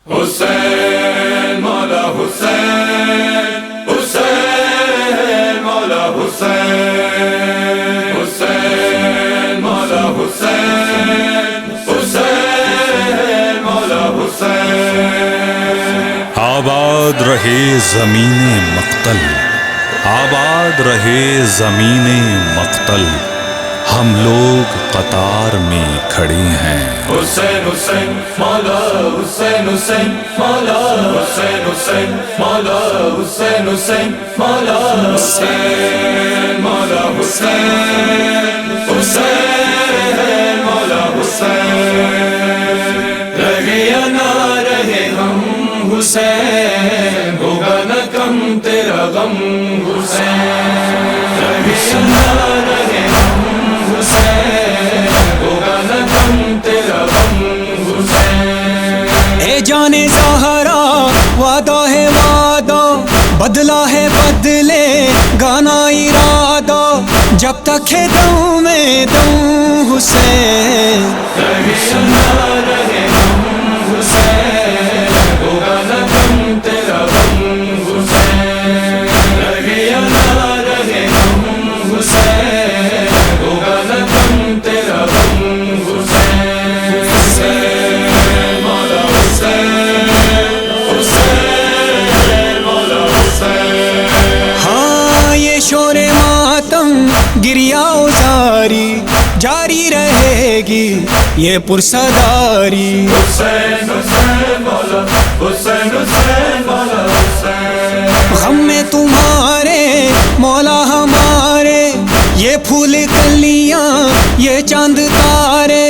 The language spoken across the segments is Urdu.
حسین مولا حسین، حسین مولا حسین، حسین مولا حسین، حسین مولا حسین۔ آباد رہے زمین مقتل، آباد رہے زمین مقتل، ہم لوگ قطار میں کھڑے ہیں۔ حسین حسین مولا حسین، حسین مولا حسین، حسین مولا حسین، حسین مولا حسین، مولا حسین، حسین مولا حسین۔ رہے یا نہ رہے ہم حسین، ہوگا نہ کم تیرا غم حسین۔ رہے یا نہ رہے ہم حسین، ہوگا نہ کم تیرا غم حسین۔ اے جانے زہرا وعدہ ہے وعدہ، بدلہ ہے بدلے گانا ارادہ، جب تک ہے دم میں دم حسین۔ رہے یا نہ رہے ہم حسین، ہوگا نہ کم تیرا غم حسین۔ رہے یا نہ رہے ہم حسین، ہوگا نہ کم تیرا غم حسین۔ حسین مولا حسین، حسین مولا حسین۔ ہاں یہ شور ماتم گریا ازاری جاری رہے گی، یہ پرسداری۔ حسین حسین مولا حسین، حسین مولا حسین۔ غم میں تمہارے مولا ہمارے، یہ پھول کلیاں یہ چاند تارے،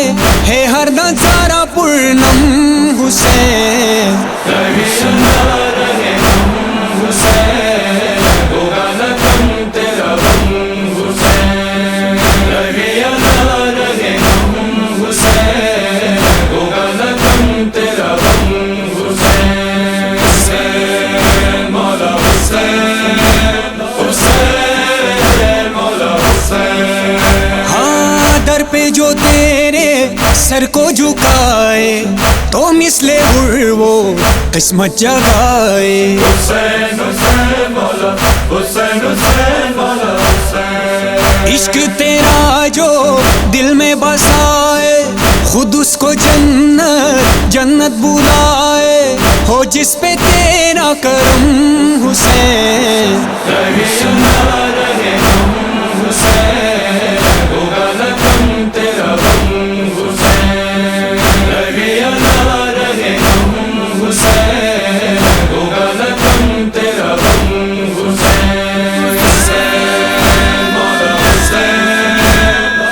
ہے ہر نظارہ پورنم حسین۔ رہے یا نہ رہے ہم حسین، ہوگا نہ کم تیرا غم حسین۔ رہے یا نہ رہے ہم حسین، ہوگا نہ کم تیرا غم حسین۔ حسین مولا حسین، حسین مولا حسین۔ ہاں در پہ جو تیرے سر کو جھکائے، تو مثل حر وہ قسمت جگائے۔ حسین حسین مولا حسین، حسین مولا حسین۔ عشق تیرا جو دل میں بسائے، خود اس کو جنت جنت بلائے، ہو جس پہ تیرا کرم حسین۔ رہے یا نہ رہے ہم حسین، ہوگا نہ کم تیرا غم حسین۔ رہے یا نہ رہے ہم حسین، ہوگا نہ کم تیرا غم حسین۔ حسین مولا حسین،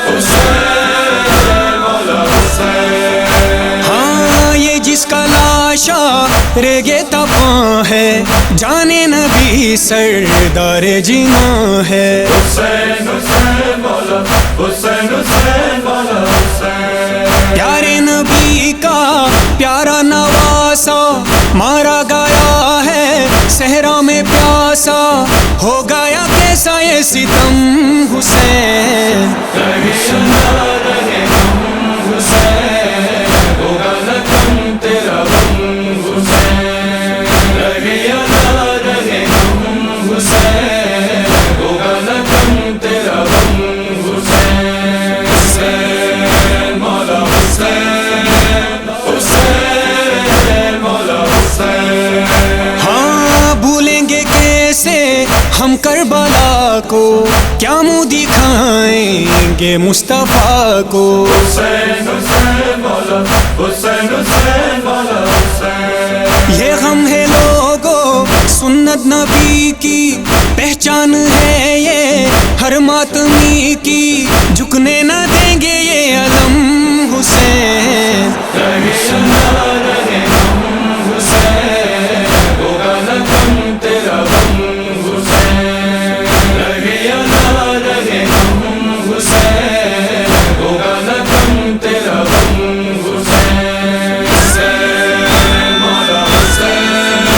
حسین مولا حسین۔ ہاں یہ جس کا لاشا ریگے تپاں ہے، جانے نبی سردار جینا ہے۔ حسین حسین مولا حسین، حسین مولا حسین۔ پیارے نبی کا پیارا نواسا، مارا گیا ہے صحرا میں پیاسا، ہو گیا کیسا یہ ستم حسین۔ رہے یا نہ رہے ہم حسین، ہوگا نہ کم تیرا غم حسین۔ رہے یا نہ رہے ہم حسین، ہوگا نہ کم تیرا غم حسین۔ حسین مولا حسین، حسین مولا حسین۔ ہاں بھولیں گے کیسے ہم کربلا کو، کیا منہ دکھائیں گے مصطفیٰ کو۔ حسین حسین مولا حسین، حسین مولا حسین۔ یہ غم ہے لوگوں سنت نبی کی، پہچان ہے یہ ہر ماتمی کی، جھکنے نہ دیں گے یہ علم حسین۔ رہے یا نہ رہے ہم حسین، ہوگا نہ کم تیرا غم حسین۔ رہے یا نہ رہے ہم حسین، ہوگا نہ کم تیرا غم حسین۔ حسین مولا حسین،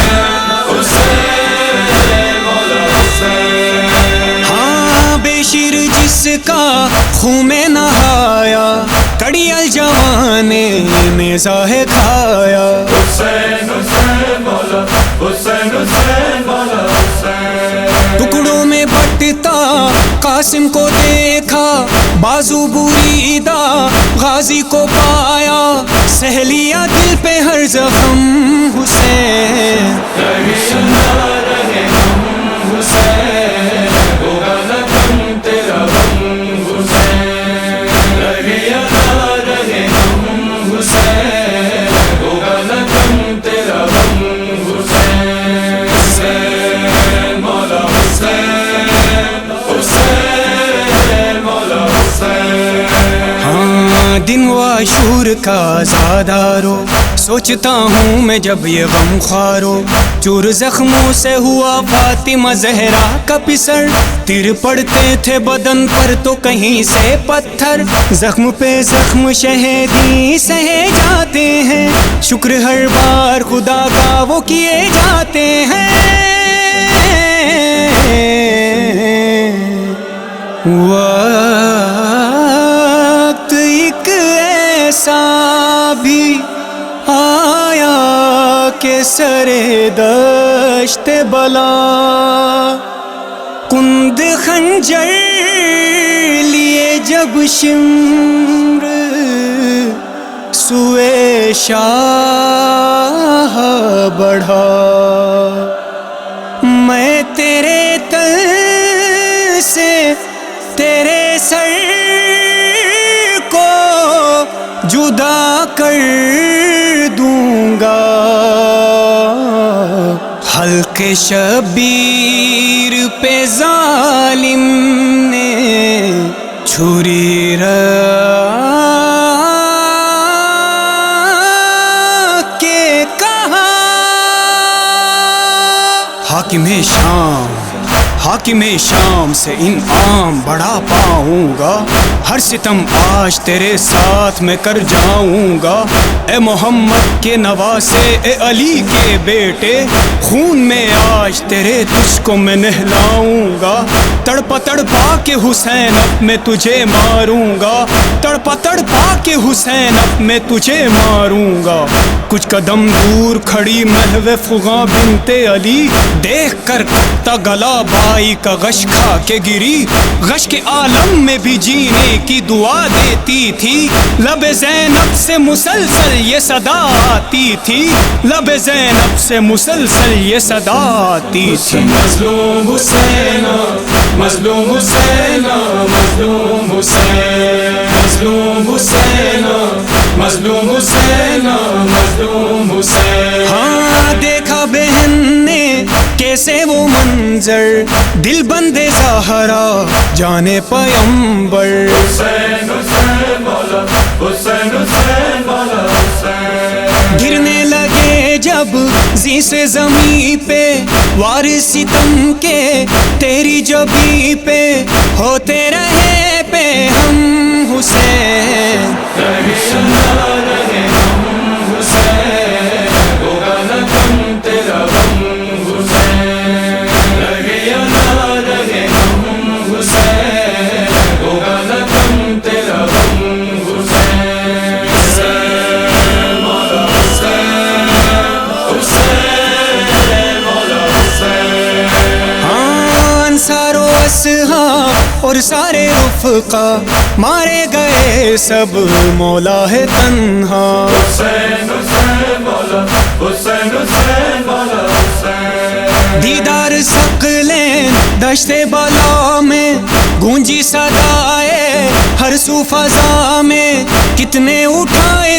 حسین مولا حسین۔ ہاں بے شیر جس کا خون میں نہایا، کڑی الجوانے میں نیزہ ہے کھایا. حسین حسین مولا حسین حسین مولا حسین. ٹکڑوں میں بٹتا قاسم کو دیکھا, بازو بریدہ غازی کو پایا, سہ لیا دل پہ ہر زخم حسین. رہے اللہ رہے ہم حسین, ہوگا نہ کم تیرا غم حسین. رہے اللہ رہے ہم حسین, ہوگا نہ کم تیرا غم حسین. حسین مولا حسین حسین مولا حسین. ہاں دن و عاشور کا زادارو, سوچتا ہوں میں جب یہ غم خوارو. چور زخموں سے ہوا فاطمہ زہرا کا پسر, تیر پڑتے تھے بدن پر تو کہیں سے پتھر. زخم پہ زخم شہیدی سہے جاتے ہیں, شکر ہر بار خدا کا وہ کیے جاتے ہیں. وقت ایک ایسا بھی آیا کہ سرے دشت بلا, کند خنجر لیے جب شمر سوئے شاہ بڑھا. میں تیرے تل سے تیرے سر کو جدا کر دوں گا, حلق شبیر پہ ظالم نے چھری رکھ کے کہا. حاکم شام سے انعام بڑھا پاؤں گا, ہر ستم آج تیرے ساتھ میں کر جاؤں گا. اے محمد کے نواسے, اے علی کے بیٹے, خون میں آج تیرے تجھ کو میں نہلاؤں گا. تڑپا تڑپا کے حسین اب میں تجھے ماروں گا, تڑپا تڑپا کے حسین اب میں تجھے ماروں گا. کچھ قدم دور کھڑی محو فغاں بنت علی, دیکھ کر کتا گلا بائی کا غش کھا کے گری. غش کے عالم میں بھی جینے کی دعا دیتی تھی, لب زینب سے مسلسل یہ صدا آتی تھی, لب زینب سے مسلسل یہ صدا آتی تھی. مظلوم حسین مظلوم حسین مظلوم حسین مظلوم حسین مظلوم حسین مظلوم حسین. ہاں دیکھا بہن نے کیسے وہ منظر, دل بندے زہرا جانے پیمبر. حسین حسین مولا حسین حسین مولا حسین. گرنے لگے جب زی سے زمین پہ وارث ستم کے, تیری جبی پہ ہوتے رہے پہ ہم حسین. رہے اللہ رہے ہم حسین, ہوگا نہ کم تیرا غم حسین. رہے اللہ رہے ہم حسین, ہوگا نہ کم تیرا غم حسین. حسین مولا حسین حسین مولا حسین. ہاں انصار و اصحاب اور سارے رفقا مارے گئے سب, مولا ہے تنہا. حسین حسین مولا حسین حسین مولا حسین. دیدار ثقلین دشت بالا میں گونجی صدائے, ہر سو فضا میں کتنے اٹھائے